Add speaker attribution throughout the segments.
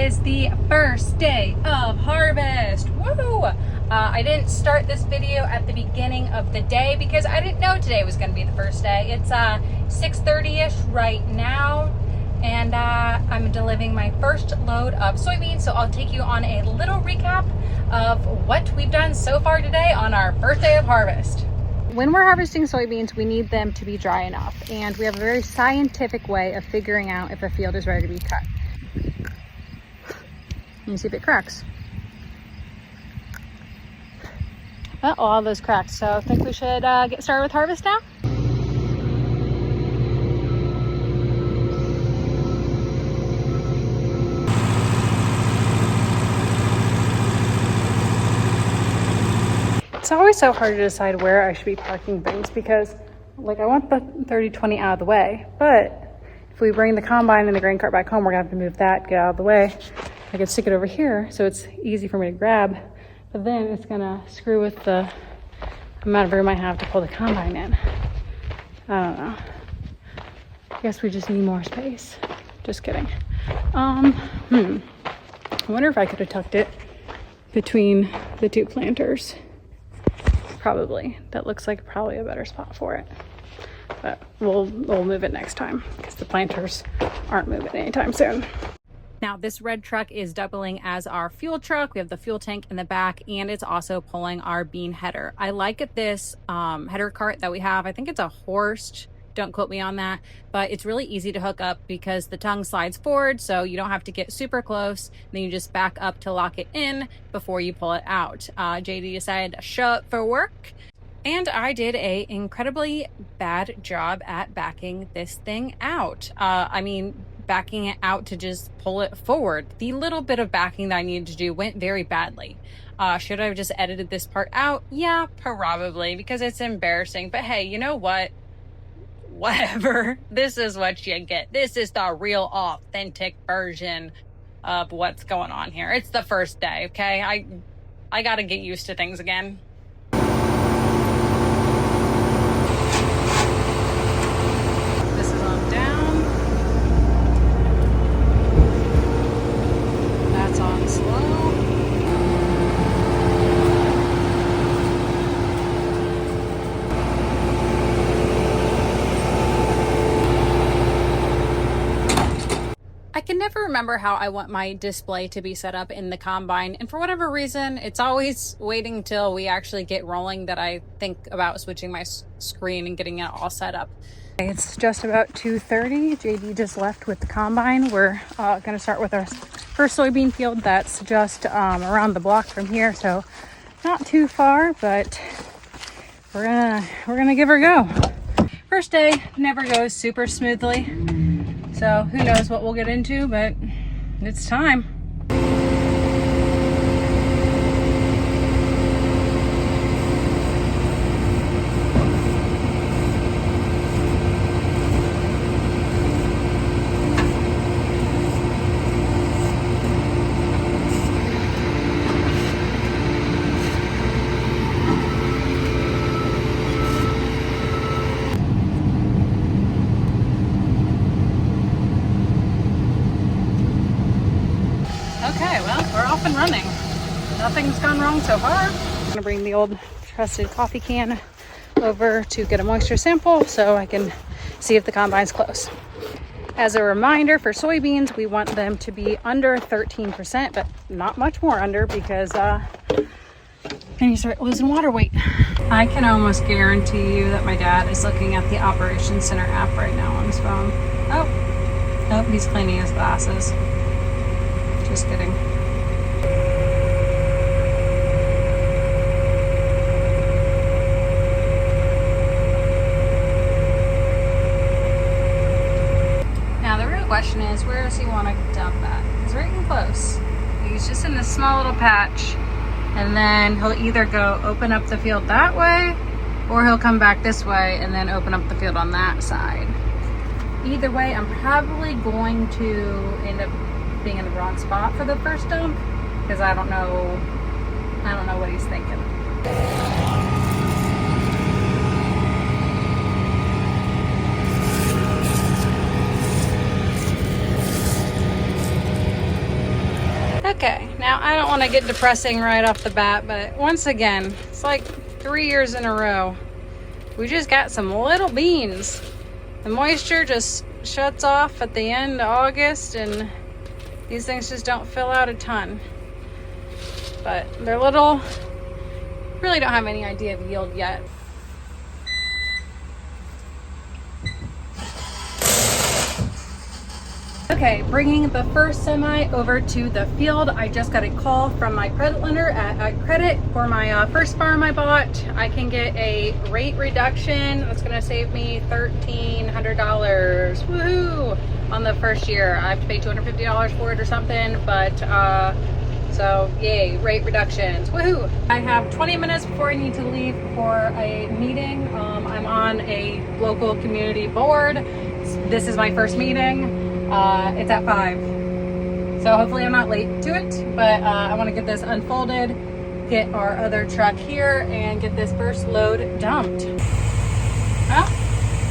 Speaker 1: is the first day of harvest. Woo! I didn't start this video at the beginning of the day because I didn't know today was going to be the first day. It's 6:30ish right now, and I'm delivering my first load of soybeans. So I'll take you on a little recap of what we've done so far today on our first day of harvest. When we're harvesting soybeans, we need them to be dry enough, and we have a very scientific way of figuring out if a field is ready to be cut. Let me see if it cracks. Well, all those cracked, so I think we should get started with harvest now. It's always so hard to decide where I should be parking things because, like, I want the 30/20 out of the way, but if we bring the combine and the grain cart back home, we're gonna have to move that, get out of the way. I could stick it over here so it's easy for me to grab, but then it's gonna screw with the amount of room I have to pull the combine in. I don't know. I guess we just need more space. Just kidding. I wonder if I could have tucked it between the two planters. Probably. That looks like probably a better spot for it. But we'll move it next time because the planters aren't moving anytime soon. Now this red truck is doubling as our fuel truck. We have the fuel tank in the back, and it's also pulling our bean header. I like this header cart that we have. I think it's a Horst. Don't quote me on that, but it's really easy to hook up because the tongue slides forward, so you don't have to get super close. Then you just back up to lock it in before you pull it out. JD decided to show up for work, and I did a incredibly bad job at backing this thing out. Backing it out to just pull it forward. The little bit of backing that I needed to do went very badly. Should I have just edited this part out? Yeah, probably, because it's embarrassing. But hey, you know what? Whatever. This is what you get. This is the real authentic version of what's going on here. It's the first day, okay? I gotta get used to things again. This is on down. That's on slow. I can never remember how I want my display to be set up in the combine, and for whatever reason it's always waiting till we actually get rolling that I think about switching my screen and getting it all set up. It's just about 2:30. JD just left with the combine. We're gonna start with our first soybean field that's just around the block from here, so not too far, but we're gonna give her a go. First day never goes super smoothly. So who knows what we'll get into, but it's time. Okay, well, we're off and running. Nothing's gone wrong so far. I'm gonna bring the old trusted coffee can over to get a moisture sample so I can see if the combine's close. As a reminder, for soybeans, we want them to be under 13%, but not much more under because then you start losing water weight. I can almost guarantee you that my dad is looking at the Operations Center app right now on his phone. Oh, he's cleaning his glasses. Just kidding. Now the real question is, where does he want to dump at? Because we're getting close. He's just in this small little patch, and then he'll either go open up the field that way, or he'll come back this way and then open up the field on that side. Either way, I'm probably going to end up being in the wrong spot for the first dump because I don't know what he's thinking. Okay, now I don't want to get depressing right off the bat, but once again, it's like 3 years in a row. We just got some little beans. The moisture just shuts off at the end of August and these things just don't fill out a ton. But they're little, really don't have any idea of yield yet. Okay, bringing the first semi over to the field. I just got a call from my credit lender at Credit for my first farm I bought. I can get a rate reduction that's gonna save me $1,300, woohoo, on the first year. I have to pay $250 for it or something, but so yay, rate reductions, woohoo. I have 20 minutes before I need to leave for a meeting. I'm on a local community board. This is my first meeting. It's at 5, so hopefully I'm not late to it, but I want to get this unfolded, get our other truck here, and get this first load dumped. Well,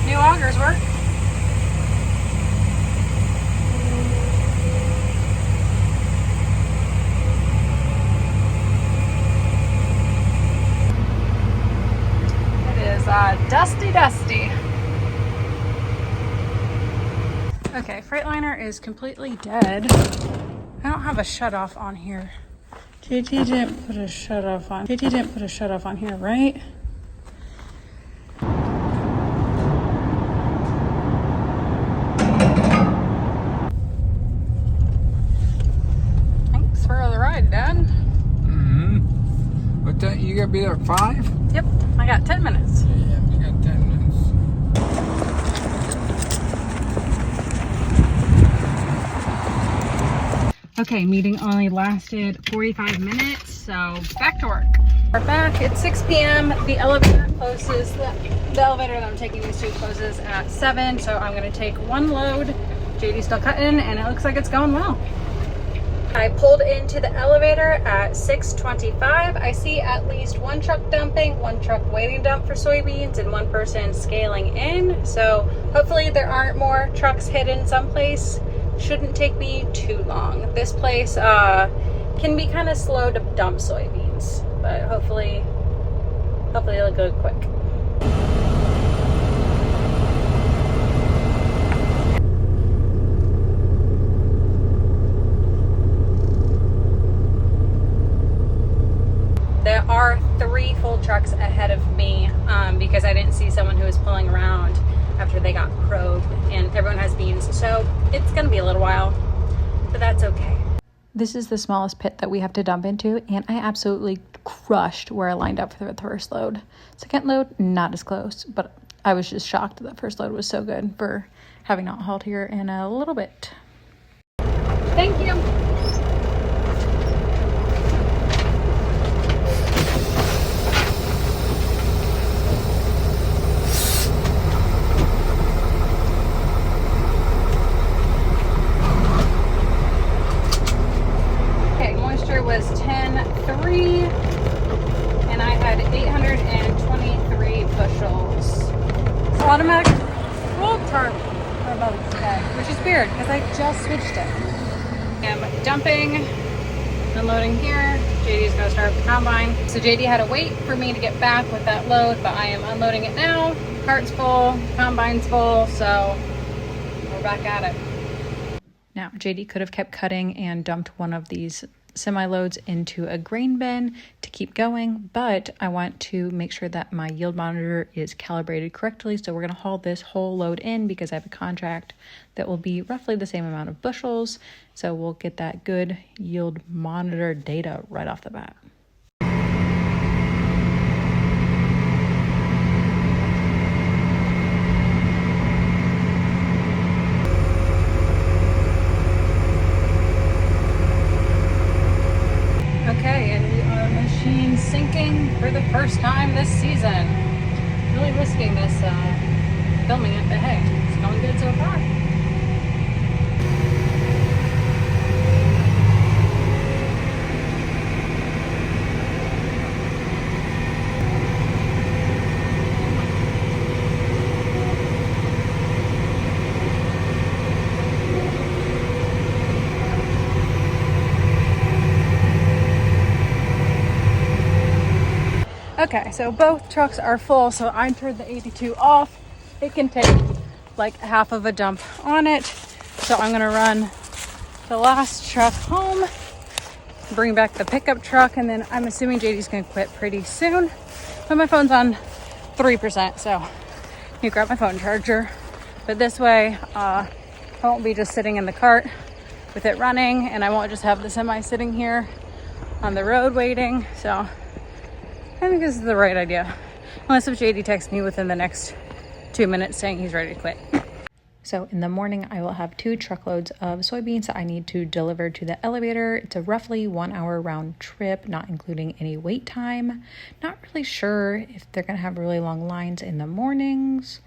Speaker 1: new augers work. It is dusty. Okay, Freightliner is completely dead. I don't have a shut-off on here. JT didn't put a shut-off on. JT didn't put a shut-off on here, right? Thanks for the ride, Dad.
Speaker 2: Mm-hmm. What time? You gotta be there at 5?
Speaker 1: Yep, I got 10 minutes.
Speaker 2: Yeah, you got 10 minutes.
Speaker 1: Okay, meeting only lasted 45 minutes, so back to work. We're back at 6 p.m. The elevator closes, the elevator that I'm taking these to closes at 7, so I'm gonna take one load. JD's still cutting, and it looks like it's going well. I pulled into the elevator at 6:25. I see at least one truck dumping, one truck waiting to dump for soybeans, and one person scaling in. So hopefully there aren't more trucks hidden someplace. Shouldn't take me too long. This place can be kind of slow to dump soybeans, but hopefully it'll go quick. There are 3 full trucks ahead of me because I didn't see someone who was pulling around after they got probed, and everyone has beans, so it's gonna be a little while, but that's okay. This is the smallest pit that we have to dump into, and I absolutely crushed where I lined up for the first load. Second load, not as close, but I was just shocked that first load was so good for having not hauled here in a little bit. Thank you. Was 10.3 and I had 823 bushels. It's automatic roll tarp for both today, which is weird because I just switched it. I'm dumping, unloading here. JD's gonna start the combine. So JD had to wait for me to get back with that load, but I am unloading it now. Cart's full, combine's full, so we're back at it. Now, JD could have kept cutting and dumped one of these semi-loads into a grain bin to keep going, but I want to make sure that my yield monitor is calibrated correctly, so we're going to haul this whole load in because I have a contract that will be roughly the same amount of bushels, so we'll get that good yield monitor data right off the bat. Okay, and we are machine sinking for the first time this season. Really risking this filming it, but hey, it's going good so far. Okay, so both trucks are full, so I turned the 82 off. It can take like half of a dump on it. So I'm gonna run the last truck home, bring back the pickup truck, and then I'm assuming JD's gonna quit pretty soon. But my phone's on 3%, so you grab my phone charger. But this way, I won't be just sitting in the cart with it running, and I won't just have the semi sitting here on the road waiting. So I think this is the right idea. Unless if JD texts me within the next 2 minutes saying he's ready to quit. So in the morning, I will have 2 truckloads of soybeans that I need to deliver to the elevator. It's a roughly 1 hour round trip, not including any wait time. Not really sure if they're gonna have really long lines in the mornings.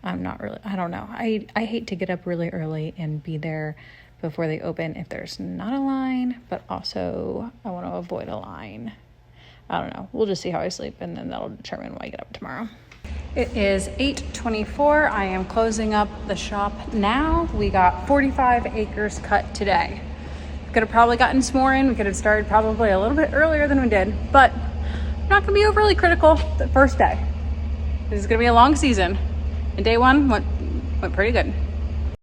Speaker 1: I don't know. I hate to get up really early and be there before they open if there's not a line, but also I want to avoid a line. I don't know. We'll just see how I sleep, and then that'll determine when I get up tomorrow. It is 8:24. I am closing up the shop now. We got 45 acres cut today. Could have probably gotten some more in. We could have started probably a little bit earlier than we did, but I'm not going to be overly critical the first day. This is going to be a long season, and day one went pretty good.